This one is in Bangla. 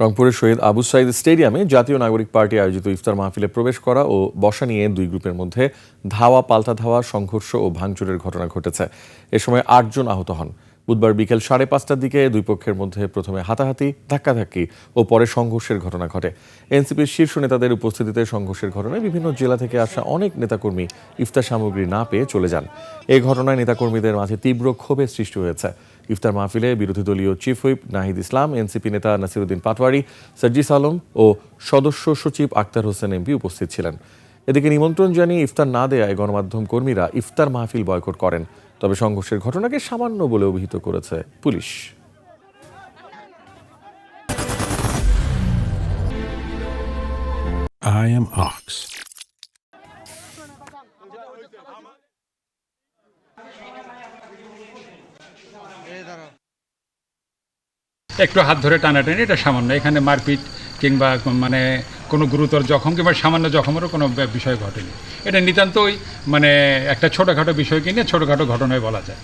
রংপুরের শহীদ আবু সাইদ স্টেডিয়ামে জাতীয় নাগরিক পার্টি আয়োজিত ইফতার মাহফিলে প্রবেশ করা ও বসা নিয়ে দুই গ্রুপের মধ্যে ধাওয়া পাল্টা ধাওয়া সংঘর্ষ ও ভাঙচুরের ঘটনা ঘটেছে। এ সময় ৮ জন আহত হন। বুধবার বিকেল 5:30টার দিকে দুই পক্ষের মধ্যে প্রথমে হাতাহাতি, ধাক্কাধাক্কি ও পরে সংঘর্ষের ঘটনা ঘটে। এনসিপির শীর্ষ নেতাদের উপস্থিতিতে সংঘর্ষের ঘটনায় বিভিন্ন জেলা থেকে আসা অনেক নেতাকর্মী ইফতার সামগ্রী না পেয়ে চলে যান। এই ঘটনায় নেতাকর্মীদের মাঝে তীব্র ক্ষোভের সৃষ্টি হয়েছে। ইফতার মাহফিলে বিরোধী দলীয় chief whip Nahid Islam, NCP নেতা নাসিরুদ্দিন পাটোয়ারি, সার্জিস আলম ও সদস্য সচিব আক্তার হোসেন এমপি উপস্থিত ছিলেন। এদিকে নিমন্ত্রণ জানিয়ে ইফতার না দেয়ায় গণমাধ্যম কর্মীরা ইফতার মাহফিল বয়কট করেন। তবে সংঘর্ষের ঘটনাকে সামান্য বলে অভিহিত করেছে পুলিশ। I am Ox. একটু হাত ধরে টানাটানি, এটা সামান্য। এখানে মারপিট কিংবা মানে কোনো গুরুতর জখম কিংবা সামান্য জখমেরও কোনো বিষয় ঘটেনি। এটা নিতান্তই একটা ছোটোখাটো বিষয়কে নিয়ে ছোটোখাটো ঘটনায় বলা যায়।